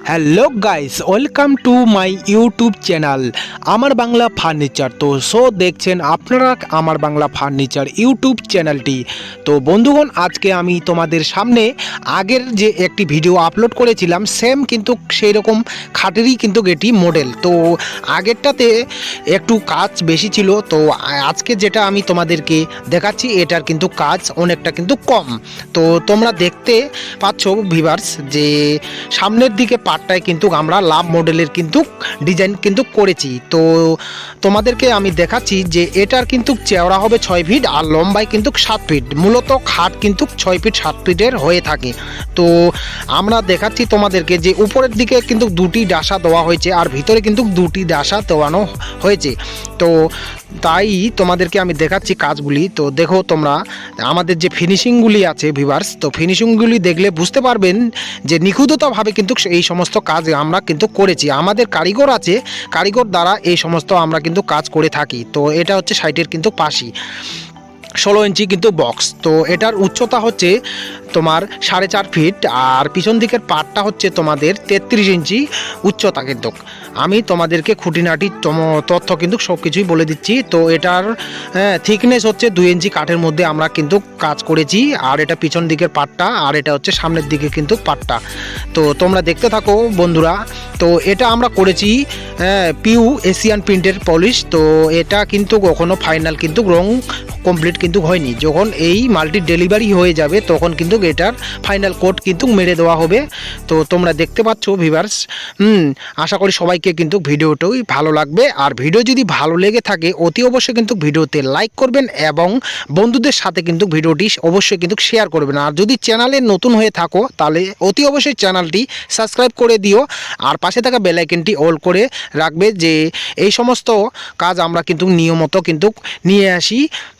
Hello guys, welcome to my YouTube channel আমার Bangla furniture. তো দেখছেন আপনারা আমার বাংলা ফার্নিচার ইউটিউব চ্যানেলটি। তো বন্ধুগণ, আজকে আমি তোমাদের সামনে আগের যে একটি ভিডিও আপলোড করেছিলাম সেম কিন্তু সেই রকম খাটেরই কিন্তু এটি মডেল। তো আগেরটাতে একটু কাজ বেশি ছিল, তো আজকে যেটা আমি তোমাদেরকে দেখাচ্ছি এটার কিন্তু কাজ অনেকটা কিন্তু কম। তো তোমরা দেখতে পাচ্ছ ভিউয়ার্স যে সামনের দিকে পার্টটায় কিন্তু আমরা লাভ মডেলের কিন্তু ডিজাইন কিন্তু করেছি। তো তোমাদেরকে আমি দেখাচ্ছি যে এটার কিন্তু চওড়া হবে 6 ফিট আর লম্বায় কিন্তু 7 ফিট। মূলত খাট কিন্তু 6 ফিট 7 ফিটের হয়ে থাকে। তো আমরা দেখাচ্ছি তোমাদেরকে যে উপরের দিকে কিন্তু দুটি ডাসা দেওয়া হয়েছে আর ভিতরে কিন্তু দুটি ডাসা দেওয়ানো হয়েছে। তো তাই তোমাদেরকে আমি দেখাচ্ছি কাজগুলি। তো দেখো তোমরা আমাদের যে ফিনিশিংগুলি আছে ভিউয়ার্স, তো ফিনিশিংগুলি দেখলে বুঝতে পারবেন যে নিখুঁতভাবে কিন্তু এই সমস্ত কাজ আমরা কিন্তু করেছি। আমাদের কারিগর আছে, কারিগর দ্বারা এই সমস্ত আমরা কিন্তু কাজ করে থাকি। তো এটা হচ্ছে সাইটের কিন্তু পাশি 16 ইঞ্চি কিন্তু বক্স। তো এটার উচ্চতা হচ্ছে তোমার 4.5 ফিট আর পিছন দিকের পাটটা হচ্ছে তোমাদের 33 ইঞ্চি উচ্চতা। কিন্তু আমি তোমাদেরকে খুঁটিনাটি তথ্য কিন্তু সব কিছুই বলে দিচ্ছি। তো এটার থিকনেস হচ্ছে 2 ইঞ্চি কাঠের মধ্যে আমরা কিন্তু কাজ করেছি। আর এটা পিছন দিকের পাটটা আর এটা হচ্ছে সামনের দিকে কিন্তু পাটটা। তো তোমরা দেখতে থাকো বন্ধুরা। তো এটা আমরা করেছি পিউ এশিয়ান প্রিন্টের পলিশ। তো এটা কিন্তু কখনো ফাইনাল কিন্তু রং কমপ্লিট কিন্তু হয়নি। যখন এই মালটি ডেলিভারি হয়ে যাবে তখন কিন্তু এটার ফাইনাল কোড কিন্তু মেরে দেওয়া হবে। তো তোমরা দেখতে পাচ্ছ ভিউয়ার্স। আশা করি সবাইকে কিন্তু ভিডিওটাই ভালো লাগবে। আর ভিডিও যদি ভালো লেগে থাকে অতি অবশ্যই কিন্তু ভিডিওতে লাইক করবেন এবং বন্ধুদের সাথে কিন্তু ভিডিওটি অবশ্যই কিন্তু শেয়ার করবেন। আর যদি চ্যানেলে নতুন হয়ে থাকো তাহলে অতি অবশ্যই চ্যানেলটি সাবস্ক্রাইব করে দিও আর পাশে থাকা বেল আইকনটি অল করে রাখবে, যে এই সমস্ত কাজ আমরা কিন্তু নিয়মিত কিন্তু নিয়ে আসি।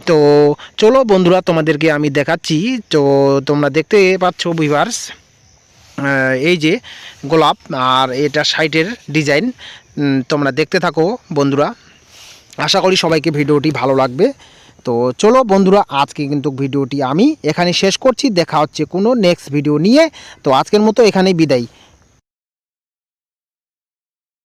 তো চলো বন্ধুরা তোমাদেরকে আমি দেখাচ্ছি। তো তোমরা দেখতে পাচ্ছ ভিউয়ার্স এই যে গোলাপ আর এটা সাইটের ডিজাইন। তোমরা দেখতে থাকো বন্ধুরা, আশা করি সবাইকে ভিডিওটি ভালো লাগবে। তো চলো বন্ধুরা, আজকে কিন্তু ভিডিওটি আমি এখানে শেষ করছি। দেখা হচ্ছে কোনো নেক্সট ভিডিও নিয়ে। তো আজকের মতো এখানেই বিদায়।